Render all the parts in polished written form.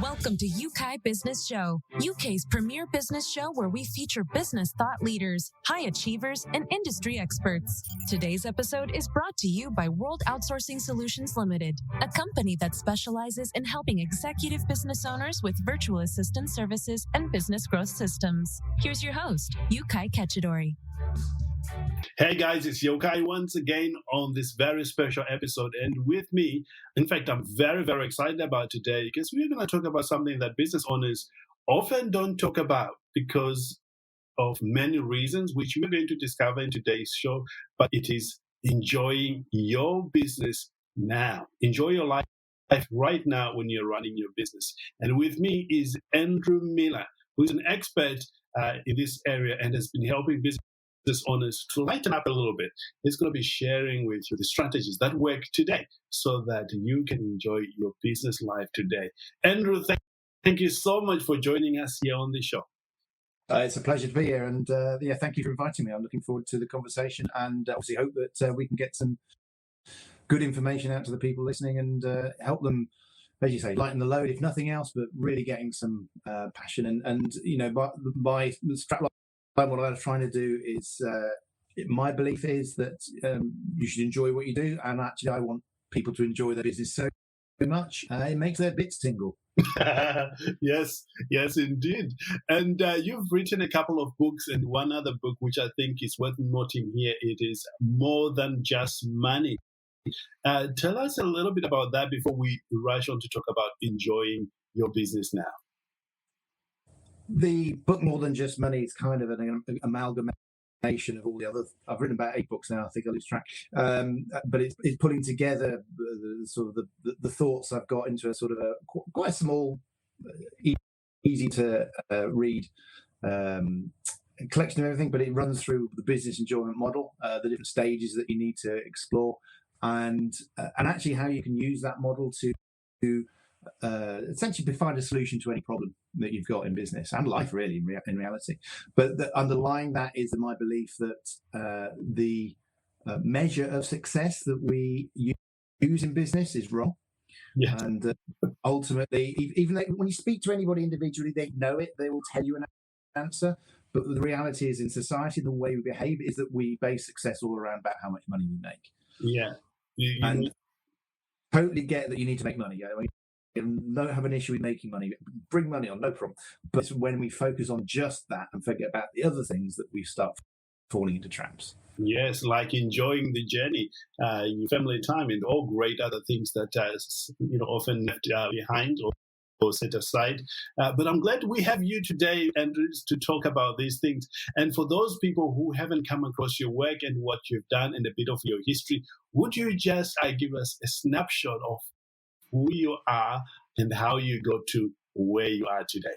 Welcome to Yeukai Business Show, UK's premier business show where we feature business thought leaders, high achievers, and industry experts. Today's episode is brought to you by World Outsourcing Solutions Limited, a company that specializes in helping executive business owners with virtual assistant services and business growth systems. Here's your host, Yeukai Ketchidori. Hey guys, it's Yeukai once again on this very special episode. And with me, in fact, I'm very, very excited about today because we're going to talk about something that business owners often don't talk about because of many reasons, which we're going to discover in today's show. But it is enjoying your business now. Enjoy your life right now when you're running your business. And with me is Andrew Miller, who's an expert in this area and has been helping business owners to lighten up a little bit. He's going to be sharing with you the strategies that work today so that you can enjoy your business life today. Andrew, thank you so much for joining us here on the show. It's a pleasure to be here, and thank you for inviting me. I'm looking forward to the conversation, and obviously hope that we can get some good information out to the people listening and help them, as you say, lighten the load, if nothing else, but really getting some passion. And you know, my strapline, what I was trying to do is, my belief is that you should enjoy what you do, and actually I want people to enjoy their business so much it makes their bits tingle. Yes, indeed. And you've written a couple of books, and one other book which I think is worth noting here, it is More Than Just Money. Tell us a little bit about that before we rush on to talk about enjoying your business now. The book More Than Just Money is kind of an amalgamation of all the other. I've written about 8 books now. I think I lose track. But it's putting together the thoughts I've got into a sort of a quite small, easy to read collection of everything. But it runs through the business enjoyment model, the different stages that you need to explore, and actually how you can use that model to essentially find a solution to any problem that you've got in business and life, really, in reality. But underlying that is my belief that the measure of success that we use in business is wrong. Yeah. And ultimately, even though when you speak to anybody individually, they know it, they will tell you an answer. But the reality is, in society, the way we behave is that we base success all around about how much money we make. Yeah. And totally get that you need to make money. Don't have an issue with making money. Bring money on, no problem. But it's when we focus on just that and forget about the other things that we start falling into traps. Yes, like enjoying the journey, your family time, and all great other things that often left behind or set aside. But I'm glad we have you today, Andrew, to talk about these things. And for those people who haven't come across your work and what you've done and a bit of your history, would you just give us a snapshot of who you are and how you got to where you are today?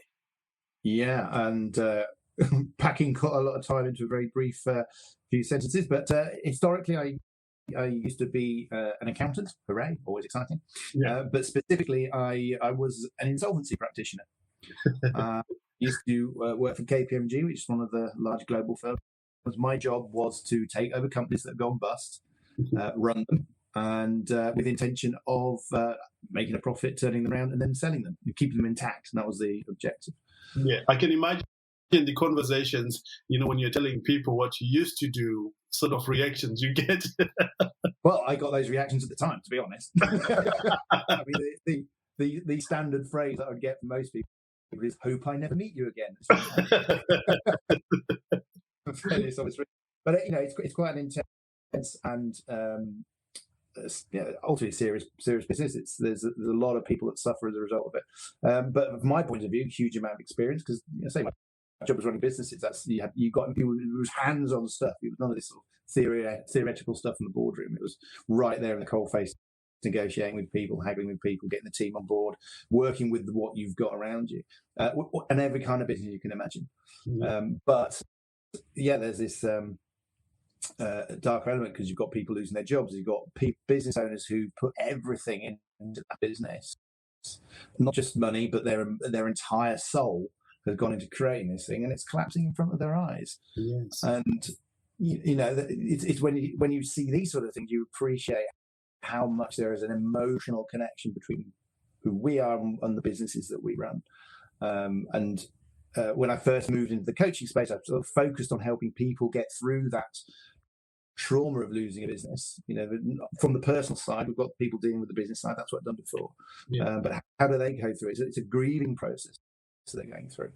Yeah, and packing quite a lot of time into a very brief few sentences. But historically, I used to be an accountant. Hooray, always exciting. Yeah. But specifically, I was an insolvency practitioner. Used to work for KPMG, which is one of the large global firms. My job was to take over companies that have gone bust, run them, and with the intention of making a profit, turning them around, and then selling them, and keeping them intact. And that was the objective. Yeah, I can imagine the conversations, when you're telling people what you used to do, sort of reactions you get. Well, I got those reactions at the time, to be honest. I mean, the standard phrase that I would get from most people is, "Hope I never meet you again." But it's quite an intense and ultimately serious business. There's a lot of people that suffer as a result of it. But from my point of view, huge amount of experience, because my job was running businesses. That's you got people. It was hands-on stuff. It was none of this sort of theoretical stuff in the boardroom. It was right there in the coalface, negotiating with people, haggling with people, getting the team on board, working with what you've got around you, and every kind of business you can imagine. But there's this dark element, because you've got people losing their jobs. You've got business owners who put everything into that business, not just money, but their entire soul has gone into creating this thing, and it's collapsing in front of their eyes. Yes. And it's when you see these sort of things, you appreciate how much there is an emotional connection between who we are and the businesses that we run. When I first moved into the coaching space, I sort of focused on helping people get through that trauma of losing a business. From the personal side, we've got people dealing with the business side. That's what I've done before. But how do they go through it? It's a grieving process that they're going through.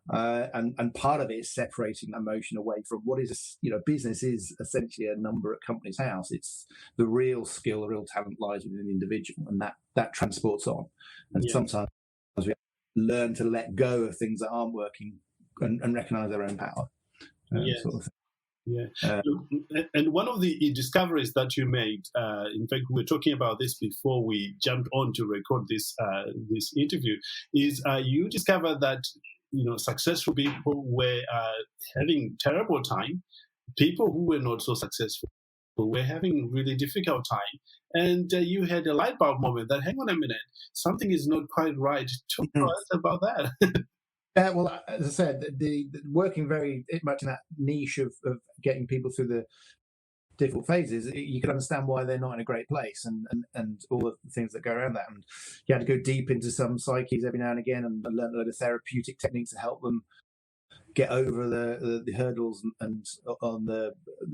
And part of it is separating that emotion away from what is, business is essentially a number at company's house. It's the real skill, the real talent lies within the individual, and that transports on. And sometimes we learn to let go of things that aren't working and recognize their own power. Sort of thing. Yeah, and one of the discoveries that you made, in fact, we were talking about this before we jumped on to record this interview, is you discovered that successful people were having terrible time. People who were not so successful were having really difficult time, and you had a light bulb moment that, hang on a minute, something is not quite right. Talk to us about that. Well, as I said, the working very much in that niche of getting people through the difficult phases, you can understand why they're not in a great place and all the things that go around that. And you had to go deep into some psyches every now and again and learn a lot of therapeutic techniques to help them get over the hurdles and on the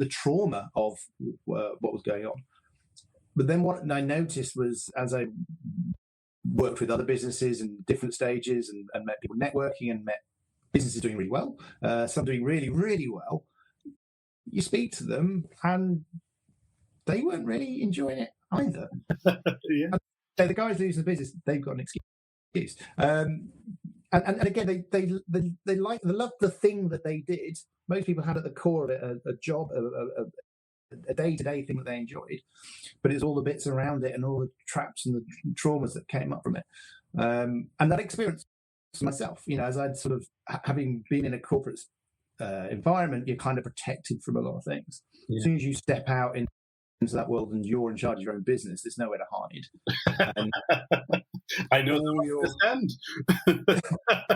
trauma of what was going on. But then what I noticed was, as I worked with other businesses in different stages and met people networking and met businesses doing really well, some doing really, really well, you speak to them and they weren't really enjoying it either. So the guys losing the business, they've got an excuse. And again, they love the thing that they did. Most people had at the core of it a job, a day-to-day thing that they enjoyed, but it's all the bits around it and all the traps and the traumas that came up from it. And that experience myself, as I'd sort of, having been in a corporate environment, you're kind of protected from a lot of things. As soon as you step out into that world and you're in charge of your own business, there's nowhere to hide. And I know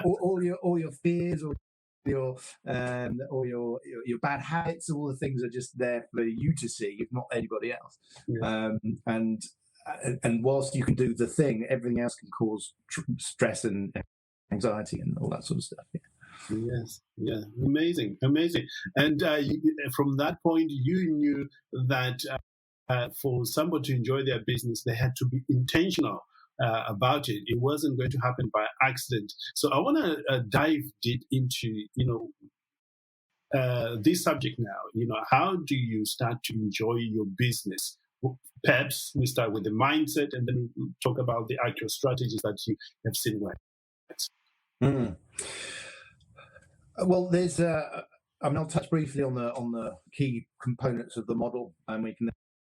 all your fears or your bad habits, all the things are just there for you to see, if not anybody else. And whilst you can do the thing, everything else can cause stress and anxiety and all that sort of stuff. Yes, yeah, amazing. And from that point, you knew that for somebody to enjoy their business, they had to be intentional about it. It wasn't going to happen by accident. So I want to dive deep into, this subject now. How do you start to enjoy your business? Perhaps we start with the mindset and then we'll talk about the actual strategies that you have seen work. Well, there's I'll touch briefly on the key components of the model, and we can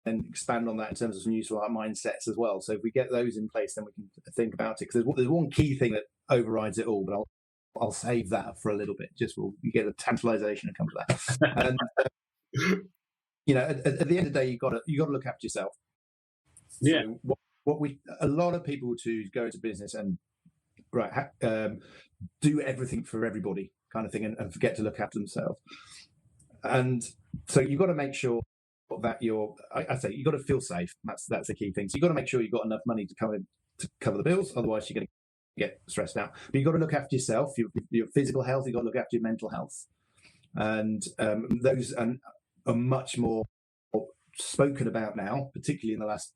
then expand on that in terms of some useful mindsets as well. So if we get those in place, then we can think about it, because there's one key thing that overrides it all, but I'll save that for a little bit. You get a tantalization and come to that. And at the end of the day, you got to look after yourself. Yeah. So a lot of people to go into business and do everything for everybody kind of thing and forget to look after themselves. And so you've got to make sure that you've got to feel safe. That's the key thing. So you've got to make sure you've got enough money to cover the bills. Otherwise, you're going to get stressed out. But you've got to look after yourself, your physical health. You've got to look after your mental health. And those are much more spoken about now, particularly in the last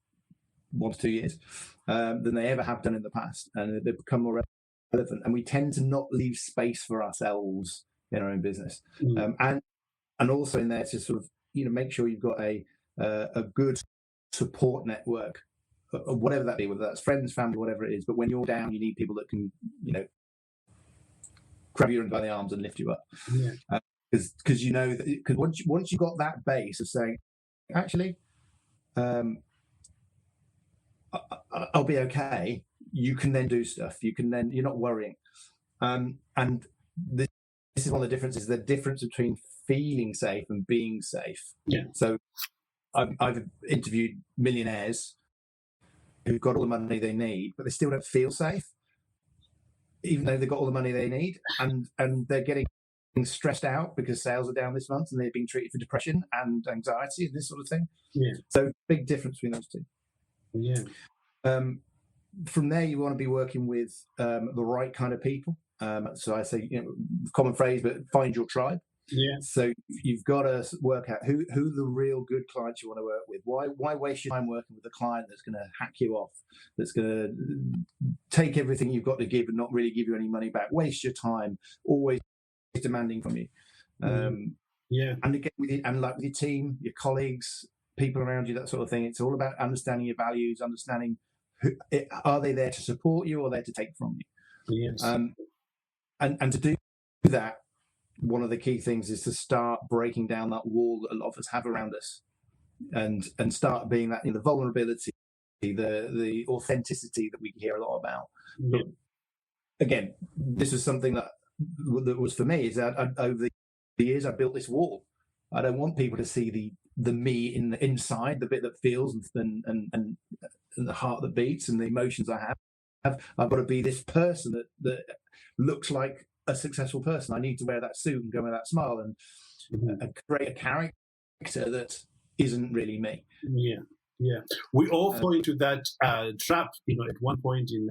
1 to 2 years, than they ever have done in the past. And they've become more relevant. And we tend to not leave space for ourselves in our own business. And also in there to sort of, make sure you've got a good support network, whatever that be, whether that's friends, family, whatever it is. But when you're down, you need people that can, grab you by the arms and lift you up. Because once you've got that base of saying, actually, I'll be okay, you can then do stuff. You're not worrying. And this is one of the differences, the difference between feeling safe and being safe. So I've interviewed millionaires who've got all the money they need, but they still don't feel safe, even though they've got all the money they need, and they're getting stressed out because sales are down this month and they're being treated for depression and anxiety and this sort of thing. So big difference between those two. from there, you want to be working with the right kind of people. So I say, common phrase, but find your tribe. Yeah. So you've got to work out who the real good clients you want to work with. Why waste your time working with a client that's going to hack you off, that's going to take everything you've got to give and not really give you any money back? Waste your time, always demanding from you. And again, with your team, your colleagues, people around you, that sort of thing. It's all about understanding your values, understanding are they there to support you or there to take from you. Yes. And to do that, one of the key things is to start breaking down that wall that a lot of us have around us, and start being that the vulnerability, the authenticity that we hear a lot about. Yeah. But again, this is something that was for me, is that over the years I built this wall. I don't want people to see the me in the inside, the bit that feels and the heart that beats and the emotions I have. I've got to be this person that looks like a successful person. I need to wear that suit and go with that smile and create a character that isn't really me. Yeah. We all fall into that trap, at one point in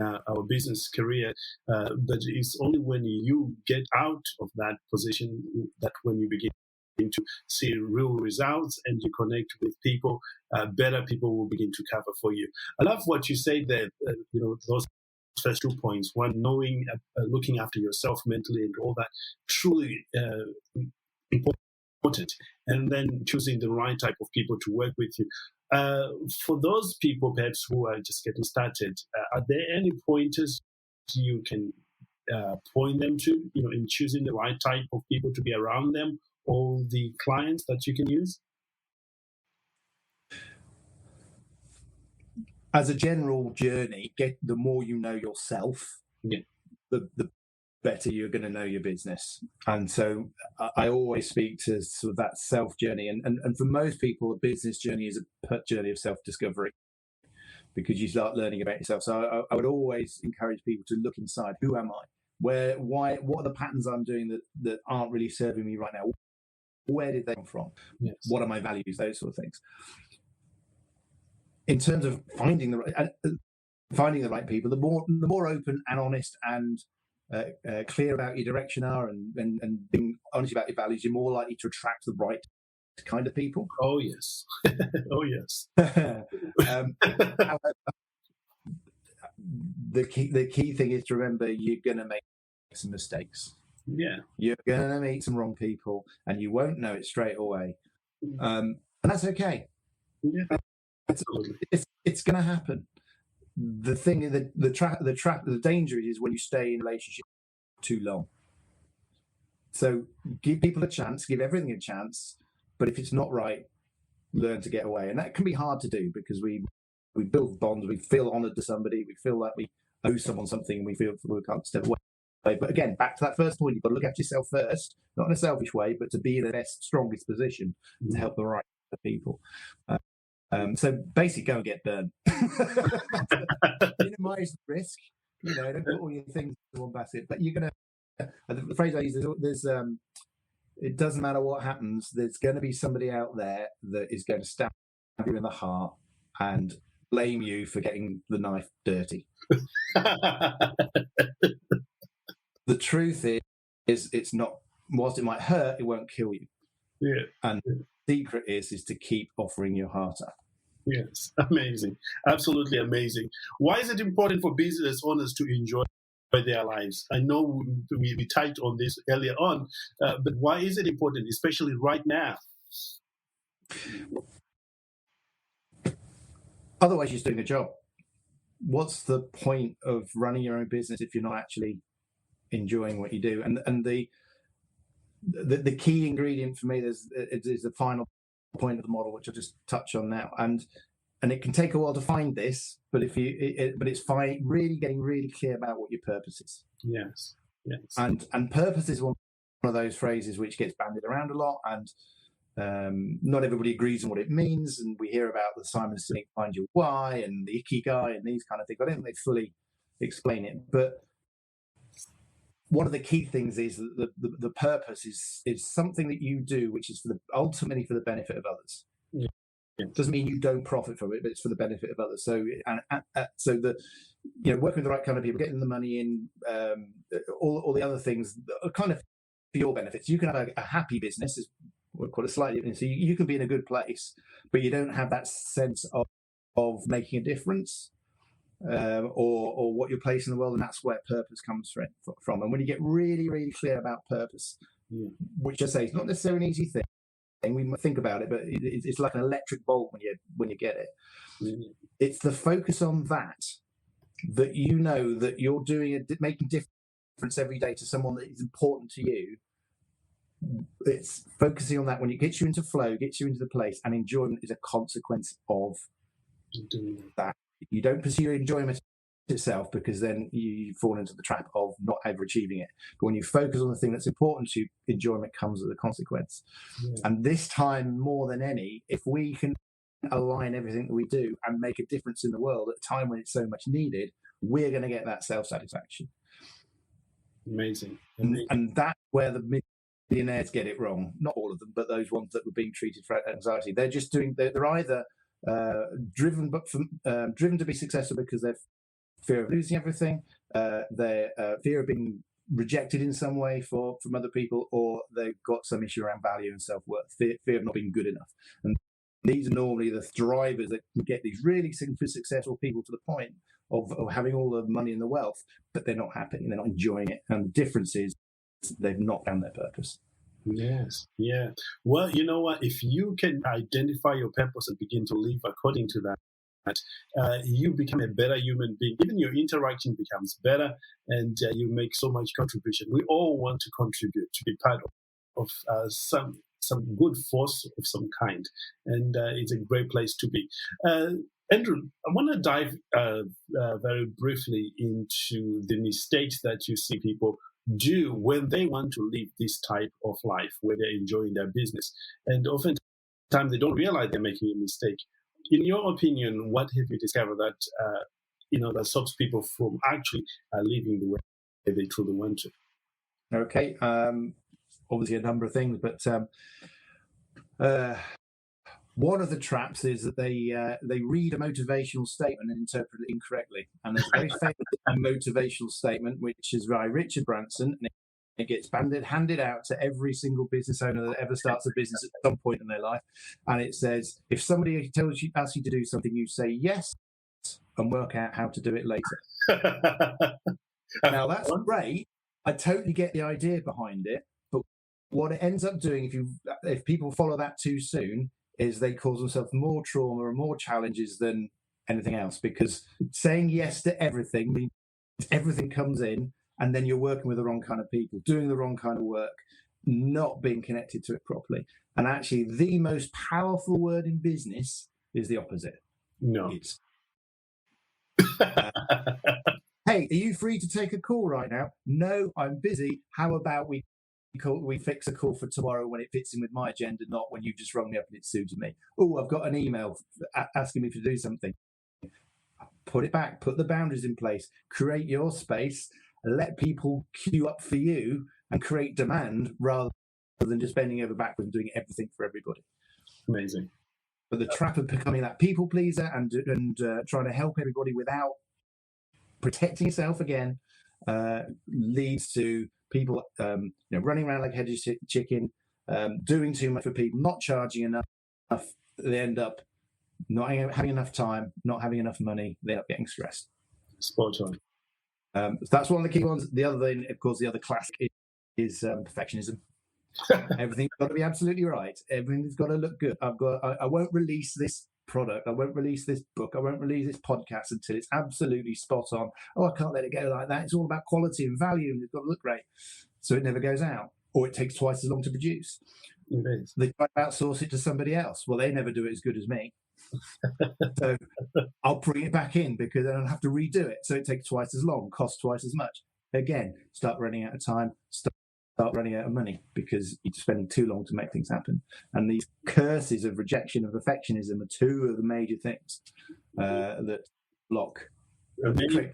our business career, but it's only when you get out of that position that when you begin to see real results and you connect with people, better people will begin to cover for you. I love what you say there, those first 2 points. One, knowing, looking after yourself mentally and all that, truly important. And then choosing the right type of people to work with you. For those people perhaps who are just getting started, are there any pointers you can point them to, in choosing the right type of people to be around them, or the clients that you can use? As a general journey, the more you know yourself, the better you're going to know your business. And so I always speak to sort of that self journey. And for most people, a business journey is a journey of self-discovery, because you start learning about yourself. So I would always encourage people to look inside. Who am I? What are the patterns I'm doing that aren't really serving me right now? Where did they come from? Yes. What are my values? Those sort of things. In terms of finding the right people, the more open and honest and clear about your direction are, and being honest about your values, you're more likely to attract the right kind of people. Oh yes. Oh yes. However, the key thing is to remember you're going to make some mistakes. Yeah. You're going to meet some wrong people, and you won't know it straight away, and that's okay. Yeah. It's going to happen. The thing, the danger is when you stay in a relationship too long. So give people a chance, give everything a chance, but if it's not right, learn to get away. And that can be hard to do, because we build bonds, we feel honoured to somebody, we feel like we owe someone something, and we feel we can't step away. But again, back to that first point, you've got to look after yourself first, not in a selfish way, but to be in the best, strongest position to help the right people. So basically, go and get burned. Minimize the risk. Don't put all your things in one basket. But you're gonna. The phrase I use is, it doesn't matter what happens. There's going to be somebody out there that is going to stab you in the heart and blame you for getting the knife dirty. The truth is, it's not. Whilst it might hurt, it won't kill you. Yeah. And the secret is to keep offering your heart up. Yes, amazing. Absolutely amazing. Why is it important for business owners to enjoy their lives? I know we touched on this earlier on, but why is it important, especially right now? Otherwise, you're just doing a job. What's the point of running your own business if you're not actually enjoying what you do? And the key ingredient for me is the final point of the model, which I'll just touch on now, and it can take a while to find this, but but it's fine. Really getting really clear about what your purpose is. Yes. And purpose is one of those phrases which gets bandied around a lot, and not everybody agrees on what it means. And we hear about the Simon Sinek Find Your Why and the Ikigai and these kind of things. I don't think they fully explain it, but one of the key things is that the purpose is something that you do, which is ultimately for the benefit of others. Doesn't mean you don't profit from it, but it's for the benefit of others. So, so working with the right kind of people, getting the money in, all the other things that are kind of for your benefits. You can have a happy business, is quite a slightly. So you can be in a good place, but you don't have that sense of making a difference, or what your place in the world, and that's where purpose comes from. And when you get really, really clear about purpose, which I say is not necessarily an easy thing. We might think about it, but it's like an electric bulb when you get it. It's the focus on that you know that you're making difference every day to someone that is important to you. It's focusing on that when it gets you into flow, gets you into the place, and enjoyment is a consequence of that. You don't pursue enjoyment itself, because then you fall into the trap of not ever achieving it. But when you focus on the thing that's important to you, enjoyment comes as a consequence. And this time more than any, if we can align everything that we do and make a difference in the world at a time when it's so much needed, we're going to get that self-satisfaction. Amazing. And that's where the millionaires get it wrong. Not all of them, but those ones that were being treated for anxiety. They're either driven to be successful because they're fear of losing everything, their fear of being rejected in some way from other people, or they've got some issue around value and self-worth, fear of not being good enough. And these are normally the drivers that can get these really successful people to the point of having all the money and the wealth, but they're not happy and they're not enjoying it. And the difference is they've not found their purpose. Yes. Yeah. Well, you know what? If you can identify your purpose and begin to live according to that, you become a better human being. Even your interaction becomes better, and you make so much contribution. We all want to contribute, to be part of some good force of some kind, and it's a great place to be. Andrew, I want to dive very briefly into the mistakes that you see people do when they want to live this type of life, where they're enjoying their business, and oftentimes they don't realize they're making a mistake. In your opinion, what have you discovered that stops people from actually living the way they truly want to? Okay, obviously a number of things, but one of the traps is that they read a motivational statement and interpret it incorrectly. And there's a very famous motivational statement, which is by Richard Branson, and it gets handed out to every single business owner that ever starts a business at some point in their life. And it says, if somebody asks you to do something, you say yes and work out how to do it later. Now, that's great. I totally get the idea behind it. But what it ends up doing, if people follow that too soon, is they cause themselves more trauma and more challenges than anything else. Because saying yes to everything means everything comes in, and then you're working with the wrong kind of people, doing the wrong kind of work, not being connected to it properly. And actually, the most powerful word in business is the opposite. No. It's, hey, are you free to take a call right now? No, I'm busy. How about we fix a call for tomorrow when it fits in with my agenda, not when you've just rung me up and it suited me. Oh, I've got an email asking me to do something. Put it back, put the boundaries in place, create your space, let people queue up for you and create demand rather than just bending over backwards and doing everything for everybody. Amazing. But the trap of becoming that people pleaser and trying to help everybody without protecting yourself again leads to people running around like a headless chicken, doing too much for people, not charging enough. They end up not having enough time, not having enough money. They end up getting stressed. Spot on. That's one of the key ones. The other thing, of course, the other classic is perfectionism. Everything's got to be absolutely right. Everything's got to look good. I won't release this product. I won't release this book. I won't release this podcast until it's absolutely spot on. Oh, I can't let it go like that. It's all about quality and value, and it's got to look great. So it never goes out, or it takes twice as long to produce. They try to outsource it to somebody else. Well, they never do it as good as me. So I'll bring it back in because then I'll have to redo it. So it takes twice as long, costs twice as much. Again, start running out of time, start running out of money because you're spending too long to make things happen. And these curses of rejection and perfectionism are two of the major things that block. Amazing.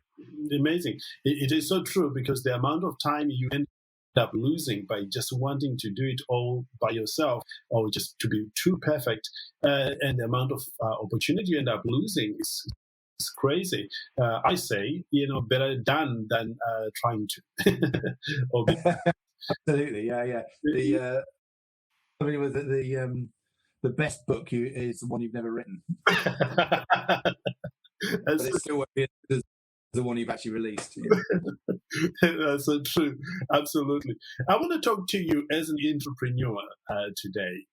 It is so true, because the amount of time you end up losing by just wanting to do it all by yourself or just to be too perfect. And the amount of opportunity you end up losing is crazy. I say, better done than trying to. Or Absolutely, yeah. The best book is the one you've never written, but it's still the one you've actually released. That's so true. Absolutely. I want to talk to you as an entrepreneur today.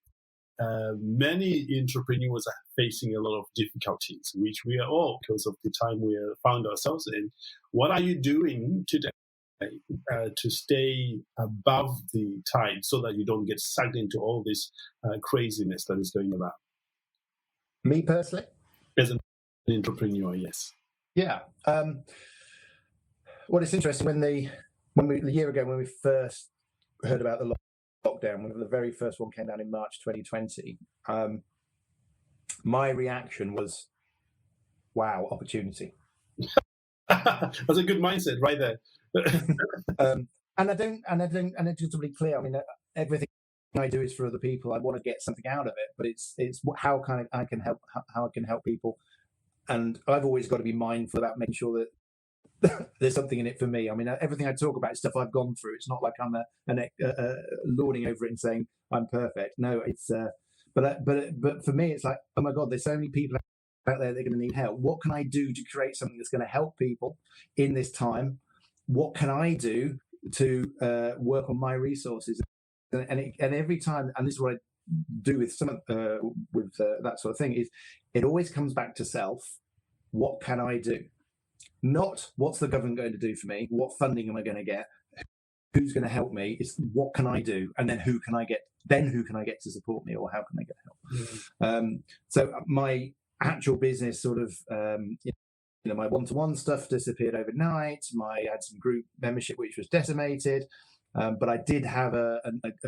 Many entrepreneurs are facing a lot of difficulties, which we are all because of the time we found ourselves in. What are you doing today to stay above the tide so that you don't get sucked into all this craziness that is going around? Me personally? As an entrepreneur, yes. Yeah. Well, it's interesting a year ago when we first heard about the lockdown, when the very first one came down in March 2020, my reaction was, wow, opportunity. That's a good mindset right there. And just to be clear, I mean, everything I do is for other people. I want to get something out of it, but it's how I can help people. And I've always got to be mindful about making sure that there's something in it for me. I mean, everything I talk about is stuff I've gone through. It's not like I'm lording over it and saying I'm perfect. No, it's but for me, it's like, oh my God, there's so many people out there that are going to need help. What can I do to create something that's going to help people in this time? What can I do to work on my resources? And every time, and this is what I do with that sort of thing, is it always comes back to self. What can I do? Not what's the government going to do for me? What funding am I going to get? Who's going to help me? It's what can I do? And then who can I get? Then who can I get to support me, or how can I get help? So my actual business sort of, my one-to-one stuff disappeared overnight. I had some group membership which was decimated, but I did have a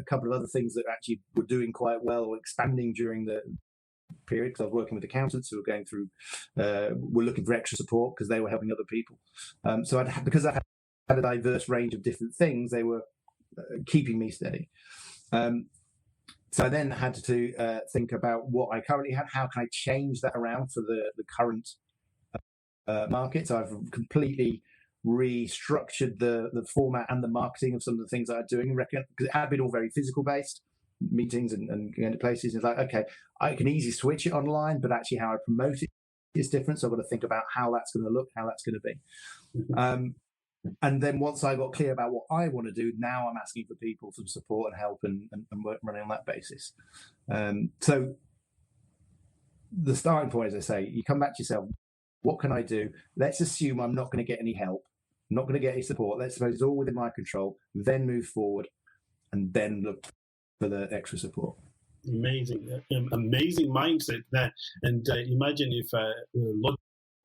couple of other things that actually were doing quite well or expanding during the period, because I was working with accountants who were going through, were looking for extra support because they were helping other people. So because I had a diverse range of different things, they were keeping me steady. So I then had to think about what I currently had. How can I change that around for the current market? So I've completely restructured the format and the marketing of some of the things that I'm doing, because it had been all very physical based meetings and going to places. It's like, okay, I can easily switch it online, but actually how I promote it is different. So I've got to think about how that's going to look, how that's going to be. And then once I got clear about what I want to do, now I'm asking for people for support and help and work running on that basis. So the starting point, as I say, you come back to yourself. What can I do? Let's assume I'm not going to get any help, not going to get any support. Let's suppose it's all within my control. Then move forward, and then look for the extra support. Amazing mindset there. And imagine if a lot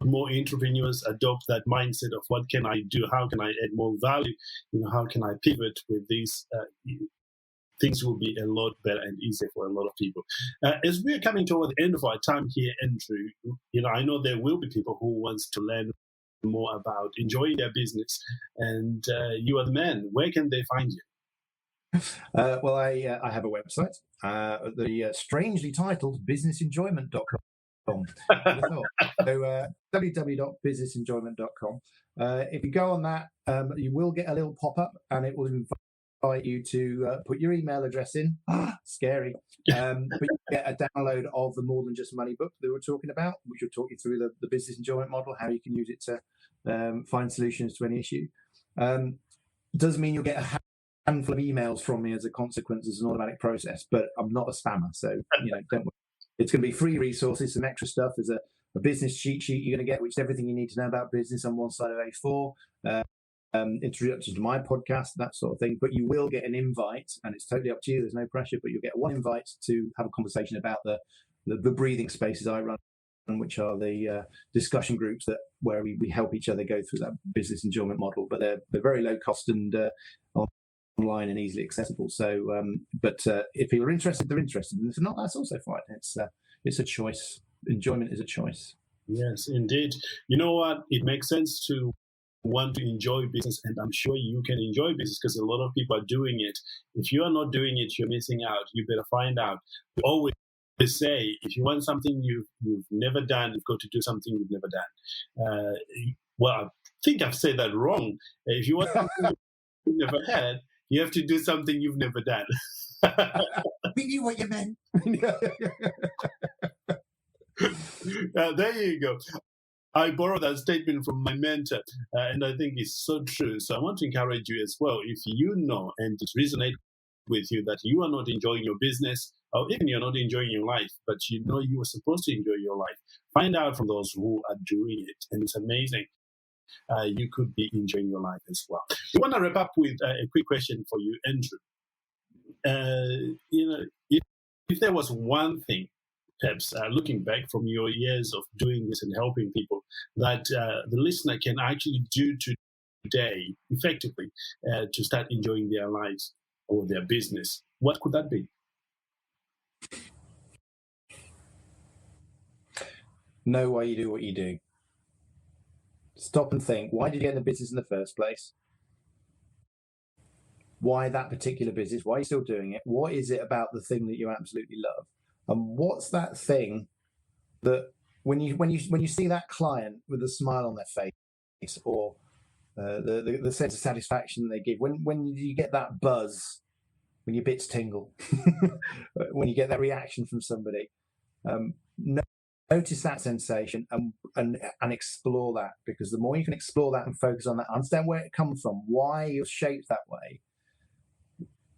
more entrepreneurs adopt that mindset of what can I do? How can I add more value? How can I pivot with these? Things will be a lot better and easier for a lot of people. As we're coming toward the end of our time here, Andrew, I know there will be people who wants to learn more about enjoying their business, and you are the man. Where can they find you? Well, I have a website, the strangely titled businessenjoyment.com. So www.businessenjoyment.com. If you go on that, you will get a little pop-up, and it will invite you to put your email address in. Scary. But you get a download of the More Than Just Money book that we're talking about, which will talk you through the business enjoyment model, how you can use it to find solutions to any issue. Doesn't mean you'll get a handful of emails from me as a consequence as an automatic process, but I'm not a spammer, so don't worry. It's going to be free resources, some extra stuff. There's a business cheat sheet you're going to get, which is everything you need to know about business on one side of A4. Introduction to my podcast, that sort of thing. But you will get an invite, and it's totally up to you. There's no pressure, but you'll get one invite to have a conversation about the breathing spaces I run, which are the discussion groups where we help each other go through that business enjoyment model. But they're very low cost and online and easily accessible. So, but if people are interested, they're interested, and if not, that's also fine. It's a choice. Enjoyment is a choice. Yes, indeed. You know what? It makes sense to want to enjoy business, and I'm sure you can enjoy business because a lot of people are doing it. If you are not doing it, you're missing out. You better find out. We always say, if you want something you've never done, you've got to do something you've never done. Well, I think I've said that wrong. If you want something you've never had, you have to do something you've never done. We knew what you meant. There you go. I borrowed that statement from my mentor, and I think it's so true. So I want to encourage you as well. If you know and it resonates with you that you are not enjoying your business, or even you're not enjoying your life, but you know you are supposed to enjoy your life, find out from those who are doing it, and it's amazing. You could be enjoying your life as well. We want to wrap up with a quick question for you, Andrew. If there was one thing, perhaps looking back from your years of doing this and helping people, that the listener can actually do today effectively to start enjoying their lives or their business, what could that be? Know why you do what you do. Stop and think, why did you get in the business in the first place? Why that particular business? Why are you still doing it? What is it about the thing that you absolutely love? And what's that thing that when you see that client with a smile on their face, or the sense of satisfaction they give, when you get that buzz, when your bits tingle, when you get that reaction from somebody, notice that sensation and explore that, because the more you can explore that and focus on that, understand where it comes from, why you're shaped that way,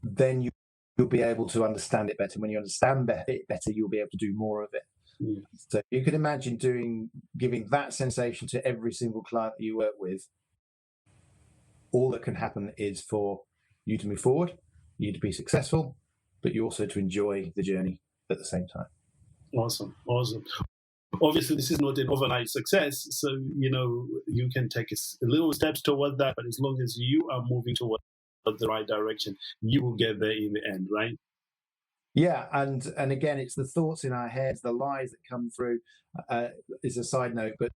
then you'll be able to understand it better. When you understand it better, you'll be able to do more of it. Yeah. So you could imagine giving that sensation to every single client that you work with. All that can happen is for you to move forward, you to be successful, but you also to enjoy the journey at the same time. Awesome. Obviously, this is not an overnight success, so you can take a little steps toward that, but as long as you are moving toward the right direction, you will get there in the end, right? Yeah, and again, it's the thoughts in our heads, the lies that come through, is a side note, but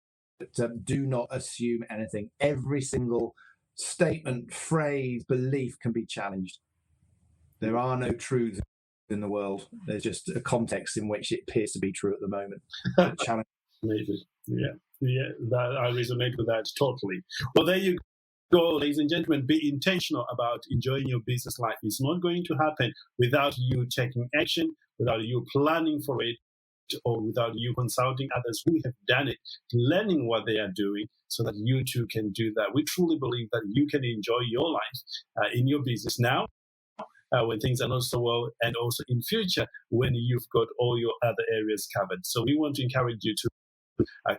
do not assume anything. Every single statement, phrase, belief can be challenged. There are no truths in the world. There's just a context in which it appears to be true at the moment. Amazing. Yeah, that I resonate with that totally. Well, there you go, ladies and gentlemen. Be intentional about enjoying your business life. It's not going to happen without you taking action, without you planning for it, or without you consulting others who have done it, learning what they are doing, so that you too can do that. We truly believe that you can enjoy your life in your business now, when things are not so well, and also in future when you've got all your other areas covered. So we want to encourage you to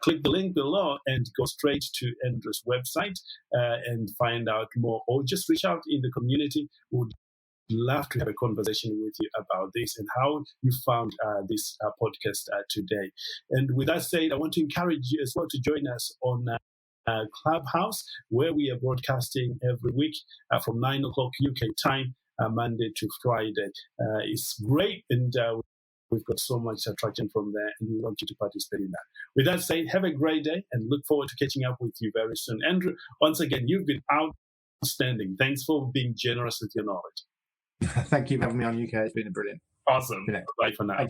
click the link below and go straight to Andrew's website and find out more, or just reach out in the community. We'd love to have a conversation with you about this and how you found this podcast today. And with that said, I want to encourage you as well to join us on Clubhouse, where we are broadcasting every week from 9 o'clock UK time, Monday to Friday. It's great, and we've got so much attraction from there, and we want you to participate in that. With that said, have a great day and look forward to catching up with you very soon. Andrew, once again, you've been outstanding. Thanks for being generous with your knowledge. Thank you for having me on, Yeukai. It's been brilliant. Awesome. Bye for now.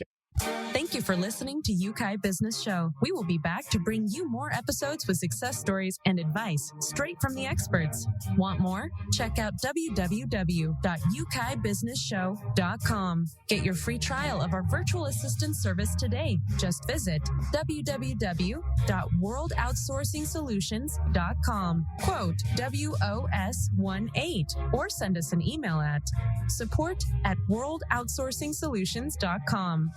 Thank you for listening to Yeukai Business Show. We will be back to bring you more episodes with success stories and advice straight from the experts. Want more? Check out www.yukaibusinessshow.com. Get your free trial of our virtual assistant service today. Just visit www.worldoutsourcingsolutions.com. Quote WOS18 or send us an email at support@worldoutsourcingsolutions.com.